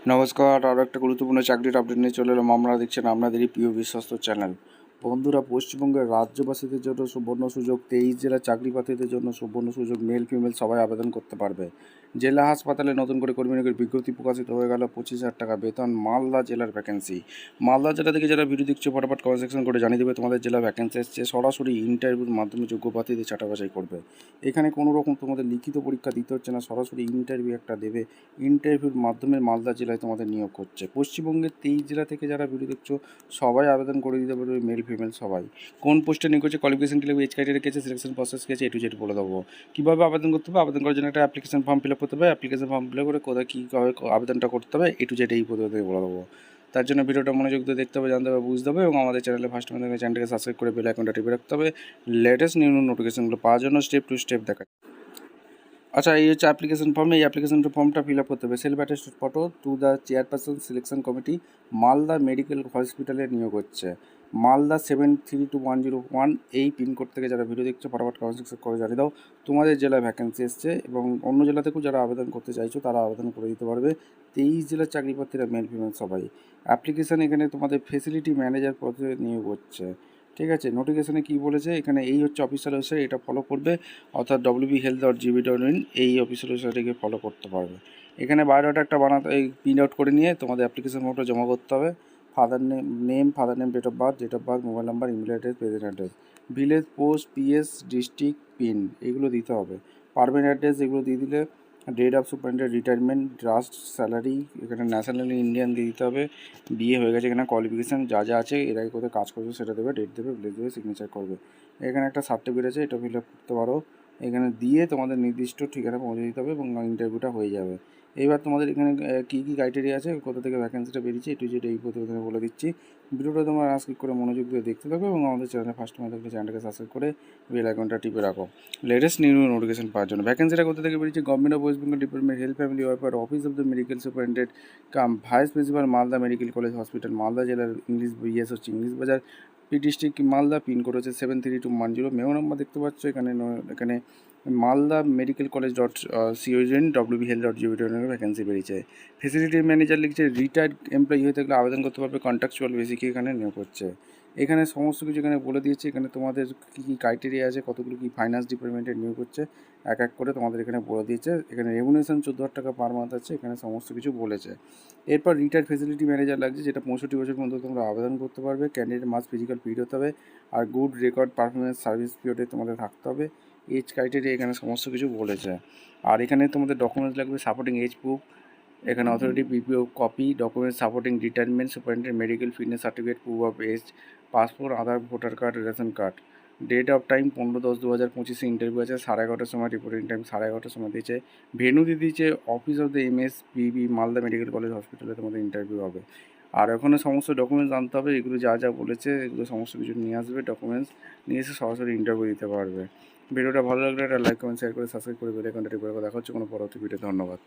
নমস্কার, আরও একটা গুরুত্বপূর্ণ চাকরির আপডেট নিয়ে চলে এলাম। আপনারা দেখছেন আপনাদেরই প্রিয় বিশ্বস্ত চ্যানেল। বন্ধুরা, পশ্চিমবঙ্গের রাজ্যবাসীদের জন্য সুবর্ণ সুযোগ, 23 জেলার চাকরি প্রার্থীদের জন্য সুবর্ণ সুযোগ। মেল ফিমেল সবাই আবেদন করতে পারবে। জেলা হাসপাতালে নতুন করে কর্মী নিয়োগের বিজ্ঞপ্তি প্রকাশিত হয়ে গেল। 25,000 টাকা বেতন, মালদা জেলার ভ্যাকেন্সি। মালদা জেলা থেকে যারা ভিডিও দেখছো ফটাফট কমেন্ট সেকশন করে জানিয়ে দেবে তোমাদের জেলা ভ্যাকেন্সি এসছে। সরাসরি ইন্টারভিউর মাধ্যমে যোগ্য প্রার্থীদের ছাঁটা বাছাই করবে। এখানে কোনো রকম তোমাদের লিখিত পরীক্ষা দিতে হচ্ছে না, সরাসরি ইন্টারভিউ একটা দেবে। ইন্টারভিউর মাধ্যমে মালদা জেলায় তোমাদের নিয়োগ করছে। পশ্চিমবঙ্গের 23 জেলা থেকে যারা ভিডিও দেখছো সবাই আবেদন করে দিতে পারবে, মেল ফিমেল সবাই। কোন পোস্টে নিয়োগ করছে, কোয়ালিফিকেশন কী লাগবে, এজ ক্রাইটেরিয়া কেছে, সিলেকশন প্রসেস কেছে, A to Z বলে দেবো। কীভাবে আবেদন করতে হবে, আবেদন করার জন্য একটা অ্যাপ্লিকেশন ফর্ম ফিল আপ করতে হবে। অ্যাপ্লিকেশন ফর্ম ফিল আপ করে কোথায় কীভাবে আবেদনটা করতে হবে, A to Z এই পদ্ধতি বলে দেবো। তার জন্য ভিডিওটা মনোযোগ দিয়ে দেখতে হবে, জানতে হবে, বুঝতে হবে এবং আমাদের চ্যানেলে ফার্স্ট টাইম চ্যানেলটাকে সাবস্ক্রাইব করে বেল আইকনটা টিপে রাখতে হবে লেটেস্ট নিউ নোটিফিকেশনগুলো পাওয়ার জন্য। স্টেপ টু স্টেপ দেখা। আচ্ছা, এই হচ্ছে অ্যাপ্লিকেশন ফর্ম। এই অ্যাপ্লিকেশন ফর্মটা ফিল আপ করতে হবে। Self attested photo to the chairperson selection committee, Malda medical হসপিটালে নিয়োগ হচ্ছে। মালদা 732101 এই পিনকোড থেকে যারা ভিডিও দেখছো ফটাফট কমেন্ট সেকশন করে জানিয়ে দাও তোমাদের জেলায় ভ্যাকেন্সি এসছে। এবং অন্য জেলা থেকেও যারা আবেদন করতে চাইছো তারা আবেদন করে দিতে পারবে। 23 জেলার চাকরি প্রার্থীরা মেল ফিমেল সবাই। অ্যাপ্লিকেশান এখানে তোমাদের ফেসিলিটি ম্যানেজার পদে নিয়োগ হচ্ছে। ঠিক আছে, নোটিফিকেশানে কী বলেছে এখানে, এই হচ্ছে অফিসিয়াল ওয়েবসাইট, এটা ফলো করবে। অর্থাৎ wbhealth.gv.in এই অফিসিয়াল ওয়েবসাইটে ফলো করতে পারবে। এখানে বায়োডাটা একটা বানাতে, এই প্রিন্ট আউট করে নিয়ে তোমাদের অ্যাপ্লিকেশন ফর্মটা জমা করতে হবে। Father name, date of birth, mobile number, email address, present address, village, post, PS, district, pin এগুলো দিতে হবে। পারমানেন্ট অ্যাড্রেস এগুলো দিয়ে দিলে, date of superintendent retirement, last salary, এখানে ন্যাশনালি ইন্ডিয়ান দিয়ে দিতে হবে। বিয়ে হয়ে গেছে, এখানে কোয়ালিফিকেশান যা যা আছে, এর আগে কোথায় কাজ করবে সেটা দেবে, ডেট দেবে, প্লেস দেবে, সিগনেচার করবে। এখানে একটা সার্টিফিকেট আছে, এটা ফিল আপ করতে পারো। এখানে দিয়ে তোমাদের নির্দিষ্ট ঠিকানা পৌঁছে দিতে হবে এবং ইন্টারভিউটা হয়ে যাবে। এইবার তোমাদের এখানে কী কী ক্রাইটেরিয়া আছে, কোথা থেকে ভ্যাকেন্সিটা বেরিয়েছে, A to Z এই প্রতিবেদনে বলে দিচ্ছি। ভিডিওটা তোমরা স্কিপ করে মনোযোগ দিয়ে দেখতে থাকো এবং আমাদের চ্যানেলে ফার্স্ট টাইম থাকলে চ্যানেলটাকে সাবস্ক্রাইব করে বেল আইকনটা টিপে রাখো লেটেস্ট নিউ নোটিফিকেশন পাওয়ার জন্য। ভ্যাকেন্সিটা কোথা থেকে বেরিয়েছে, government of West Bengal department health family welfare, office of the medical superintendent cum vice principal, Malda medical college hospital, Malda জেলার ইংলিশ বিএস হচ্ছে English Bazar, P district Malda, pin code হচ্ছে 732110। মেও নাম্বার দেখতে পাচ্ছ এখানে। এখানে Malda medical college .con wbhealth.gv.in vacancy বেরিয়েছে। ফেসিলিটি ম্যানেজার লিখছে, রিটায়ার্ড এমপ্লয়ি হয়ে থাকলে আবেদন করতে পারবে, কন্ট্রাকচুয়াল বেসিকে এখানে নিয়োগ হচ্ছে। এখানে সমস্ত কিছু এখানে বলে দিয়েছে। এখানে তোমাদের কী কী ক্রাইটেরিয়া আছে, কতগুলো কী ফাইন্যান্স ডিপার্টমেন্টের নিয়োগ হচ্ছে এক এক করে তোমাদের এখানে বলে দিয়েছে। এখানে রেমুনেশন 14,000 টাকা পার মান্থ আছে, এখানে সমস্ত কিছু বলেছে। এরপর রিটায়ার্ড ফেসিলিটি ম্যানেজার লাগছে, যেটা 65 বছর পর্যন্ত তোমরা আবেদন করতে পারবে। ক্যান্ডিডেট মাস্ট ফিজিক্যাল ফিট হতে হবে আর গুড রেকর্ড পারফরমেন্স সার্ভিস পিরিয়ডে তোমাদের থাকতে হবে। এজ ক্রাইটেরিয়া এখানে সমস্ত কিছু বলেছে। আর এখানে তোমাদের ডকুমেন্টস লাগবে, সাপোর্টিং এজ প্রুফ, এখানে authority PPO copy, document supporting retirement, superintendent medical fitness certificate, proof of age, passport, Aadhaar, voter card, ration card. Date of time 15/10/2025 interview আছে। 11:30টার সময়, রিপোর্টিং টাইম 11:30টার সময় দিয়েছে। ভেন্যু দিয়ে দিয়েছে office of the MSBB Malda medical college হসপিটালে তোমাদের interview হবে। আর ওখানে সমস্ত ডকুমেন্টস আনতে হবে, এগুলো যা যা বলেছে এগুলো সমস্ত কিছু নিয়ে আসবে। ডকুমেন্টস নিয়ে এসে সরাসরি ইন্টারভিউ দিতে পারবে। ভিডিওটা ভালো লাগলে একটা লাইক, কমেন্ট, শেয়ার করে সাবস্ক্রাইব করে বেল আইকনটা টিপে রাখো। দেখা হচ্ছে কোনো পরবর্তী ভিডিও। ধন্যবাদ।